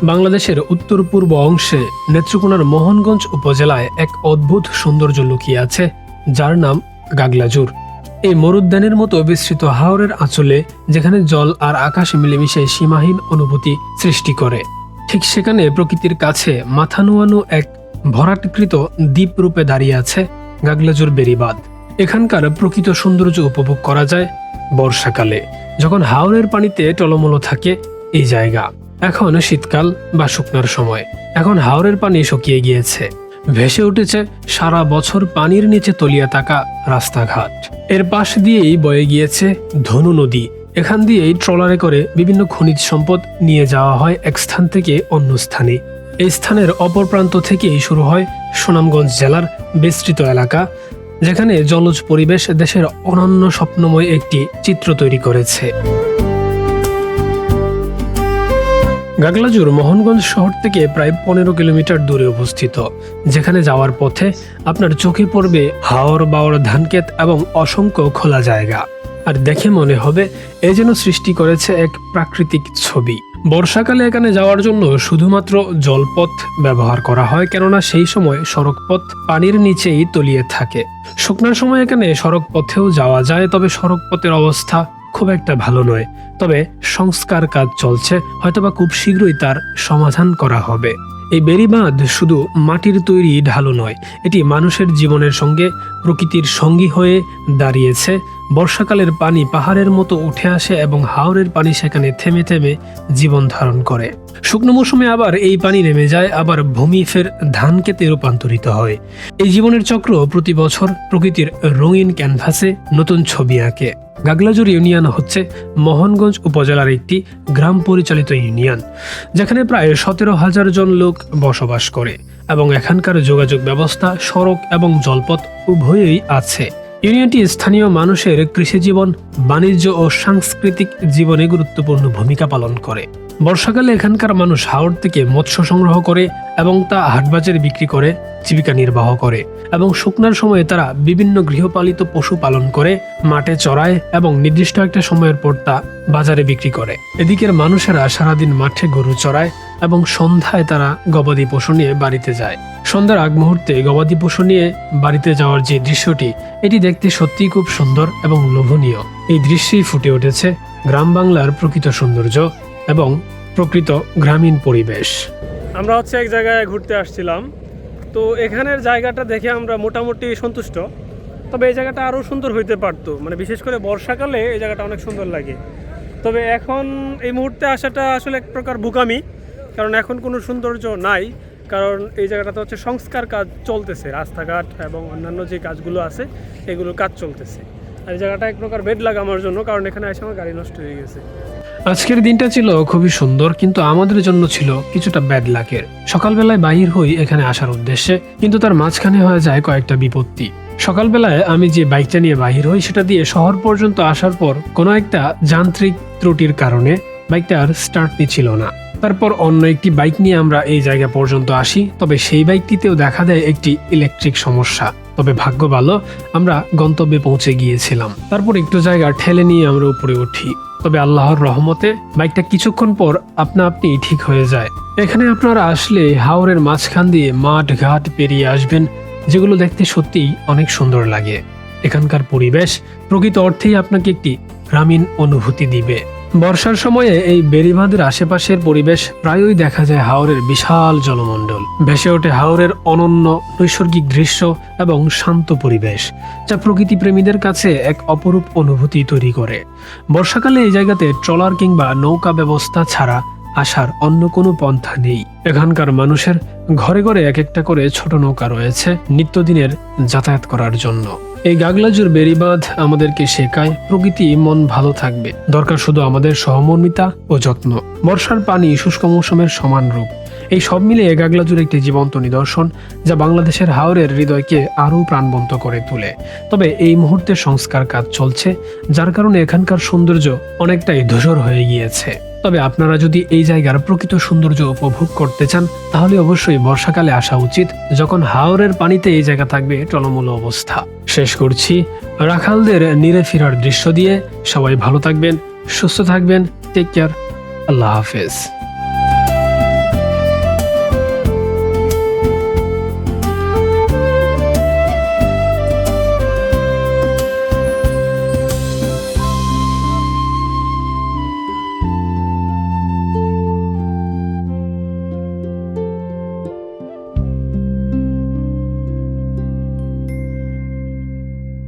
বাংলাদেশের উত্তর পূর্ব অংশে নেত্রকোনার মোহনগঞ্জ উপজেলায় এক অদ্ভুত সৌন্দর্য লুকিয়ে আছে, যার নাম গাগলাজুর। এই মরুদ্যানের মতো বিস্তৃত হাওরের আঁচলে, যেখানে জল আর আকাশ মিলেমিশে সীমাহীন অনুভূতি সৃষ্টি করে, ঠিক সেখানে প্রকৃতির কাছে মাথা নোয়ানো এক ভরাটকৃত দ্বীপ রূপে দাঁড়িয়ে আছে গাগলাজুর বেড়িবাঁধ। এখানকার প্রকৃত সৌন্দর্য উপভোগ করা যায় বর্ষাকালে, যখন হাওরের পানিতে টলমল থাকে এই জায়গা। এখন শীতকাল বা শুকনার সময়, এখন হাওরের পানি শুকিয়ে গিয়েছে, ভেসে উঠেছে সারা বছর পানির নিচে তলিয়ে থাকা রাস্তাঘাট। এর পাশ দিয়েই বয়ে গিয়েছে ধনু নদী। এখান দিয়েই ট্রলারে করে বিভিন্ন খনিজ সম্পদ নিয়ে যাওয়া হয় এক স্থান থেকে অন্য স্থানে। এই স্থানের অপর প্রান্ত থেকেই শুরু হয় সুনামগঞ্জ জেলার বিস্তৃত এলাকা, যেখানে জলজ পরিবেশ দেশের অনন্য স্বপ্নময় একটি চিত্র তৈরি করেছে। গাগলাজুর মোহনগঞ্জ শহর থেকে প্রায় 15 কিলোমিটার দূরে অবস্থিত, যেখানে যাওয়ার পথে আপনার চোখে পড়বে হাওর বাওর ধানক্ষেত এবং অসংখ্য খোলা জায়গা। আর দেখে মনে হবে এ যেন সৃষ্টি করেছে এক প্রাকৃতিক ছবি। বর্ষাকালে এখানে যাওয়ার জন্য শুধুমাত্র জলপথ ব্যবহার করা হয়, কেননা সেই সময় সড়কপথ পানির নিচেই তলিয়ে থাকে। শুকনার সময় এখানে সড়ক পথেও যাওয়া যায়, তবে সড়ক পথের অবস্থা খুব একটা ভালো নয়। তবে সংস্কার কাজ চলছে, হয়তোবা খুব শীঘ্রই তার সমাধান করা হবে। এই বেড়িবাঁধ শুধু মাটির তৈরি ঢালু নয়, এটি মানুষের জীবনের সঙ্গে প্রকৃতির সঙ্গী হয়ে দাঁড়িয়েছে। বর্ষাকালের পানি পাহাড়ের মতো উঠে আসে এবং হাওরের পানি সেখানে থেমে থেমে জীবন ধারণ করে। শুকনো মৌসুমে আবার এই পানি নেমে যায়, আবার ভূমি ফের ধান খেতে রূপান্তরিত হয়। এই জীবনের চক্র প্রতি বছর প্রকৃতির রঙিন ক্যানভাসে নতুন ছবি আঁকে। গাগলাজুর ইউনিয়ন হচ্ছে মোহনগঞ্জ উপজেলার একটি গ্রাম পরিচালিত ইউনিয়ন, যেখানে প্রায় 17,000 জন লোক বসবাস করে এবং এখানকার যোগাযোগ ব্যবস্থা সড়ক এবং জলপথ উভয়ই আছে। ইউনিয়নটি স্থানীয় মানুষের কৃষিজীবন, বাণিজ্য ও সাংস্কৃতিক জীবনে গুরুত্বপূর্ণ ভূমিকা পালন করে। বর্ষাকালে এখানকার মানুষ হাওর থেকে মৎস্য সংগ্রহ করে এবং তা হাটবাজারে বিক্রি করে জীবিকা নির্বাহ করে, এবং শুকনার সময়ে তারা বিভিন্ন গৃহপালিত পশু পালন করে, মাঠে চড়ায় এবং নির্দিষ্ট একটা সময়ের পর তা বাজারে বিক্রি করে। এদিকের মানুষেরা সারাদিন মাঠে গরু চড়ায় এবং সন্ধ্যায় তারা গবাদি পশু নিয়ে বাড়িতে যায়। সন্ধ্যার আগ মুহূর্তে গবাদি পশু নিয়ে বাড়িতে যাওয়ার যে দৃশ্যটি, এটি দেখতে সত্যিই খুব সুন্দর এবং লোভনীয়। এই দৃশ্যেই ফুটে উঠেছে গ্রাম বাংলার প্রকৃত সৌন্দর্য এবং প্রকৃত গ্রামীণ পরিবেশ। আমরা এক জায়গায় ঘুরতে আসছিলাম, তো এখানের জায়গাটা দেখে আমরা মোটামুটি সন্তুষ্ট। তবে এই জায়গাটা আরও সুন্দর হইতে পারতো, বিশেষ করে বর্ষাকালে এই জায়গাটা অনেক সুন্দর লাগে। তবে এখন এই মুহূর্তে আসাটা আসলে এক প্রকার বোকামি, কারণ এখন কোনো সৌন্দর্য নাই। কারণ এই জায়গাটাতে সংস্কার কাজ চলতেছে, রাস্তাঘাট এবং অন্যান্য যে কাজগুলো আছে এগুলোর কাজ চলতেছে। আর এই জায়গাটা এক প্রকার বেড লাগা আমার জন্য, কারণ এখানে এসে আমার গাড়ি নষ্ট হয়ে গেছে। আজকের দিনটা ছিল খুবই সুন্দর, কিন্তু আমাদের জন্য ছিল কিছুটা ব্যাড লাকের। সকালবেলায় বাহির হই এখানে আসার উদ্দেশ্যে, কিন্তু তার মাঝখানে হয়ে যায় কয়েকটা বিপত্তি। সকালবেলায় আমি যে বাইকটা নিয়ে বাহির হই, সেটা দিয়ে শহর পর্যন্ত আসার পর কোনো একটা যান্ত্রিক ত্রুটির কারণে বাইকটা আর স্টার্ট নিচ্ছিল না। তারপর অন্য একটি বাইক নিয়ে আমরা এই জায়গা পর্যন্ত আসি, তবে সেই বাইকটিতেও দেখা দেয় একটি ইলেকট্রিক সমস্যা। তবে ভাগ্য ভালো, আমরা গন্তব্যে পৌঁছে গিয়েছিলাম। তারপর একটু জায়গা ঠেলে নিয়ে আমরা উপরে উঠি, তবে আল্লাহর রহমতে বাইকটা কিছুক্ষণ পর আপনা আপনি ঠিক হয়ে যায়। এখানে আপনারা আসলে হাওরের মাঝখান দিয়ে মাঠ ঘাট পেরিয়ে আসবেন, যেগুলো দেখতে সত্যিই অনেক সুন্দর লাগে। এখানকার পরিবেশ প্রকৃত অর্থেই আপনাকে একটি গ্রামীণ অনুভূতি দিবে। বর্ষার সময়ে এই বেড়িবাঁধের আশেপাশের পরিবেশ প্রায়ই দেখা যায় হাওরের বিশাল জলমণ্ডল। ভেসে ওঠে হাওরের অনন্য নৈসর্গিক দৃশ্য এবং শান্ত পরিবেশ, যা প্রকৃতি প্রেমীদের কাছে এক অপরূপ অনুভূতি তৈরি করে। বর্ষাকালে এই জায়গাতে ট্রলার কিংবা নৌকা ব্যবস্থা ছাড়া আসার অন্য কোনো পন্থা নেই। এখানকার মানুষের ঘরে ঘরে এক একটা করে ছোট নৌকা রয়েছে নিত্যদিনের যাতায়াত করার জন্য। এই গাগলাজুর বেড়িবাঁধ আমাদেরকে শেখায় প্রকৃতি মন ভালো থাকবে, দরকার শুধু আমাদের সহমর্মিতা ও যত্ন। বর্ষার পানি শুষ্ক মৌসুমের সমান রূপ, এই সব মিলে গাগলাজুর একটি জীবন্ত নিদর্শন, যা বাংলাদেশের হাওরের হৃদয়কে আরও প্রাণবন্ত করে তোলে। তবে এই মুহূর্তে সংস্কার কাজ চলছে, যার কারণে এখানকার সৌন্দর্য অনেকটাই ধূসর হয়ে গিয়েছে। তবে আপনারা যদি এই জায়গার প্রকৃত সৌন্দর্য উপভোগ করতে চান, তাহলে অবশ্যই বর্ষাকালে আসা উচিত, যখন হাওরের পানিতে এই জায়গা থাকবে টলমল অবস্থা। শেষ করছি রাখালদের নিরে ফেরার দৃশ্য দিয়ে। সবাই ভালো থাকবেন, সুস্থ থাকবেন। Take care. আল্লাহ হাফেজ।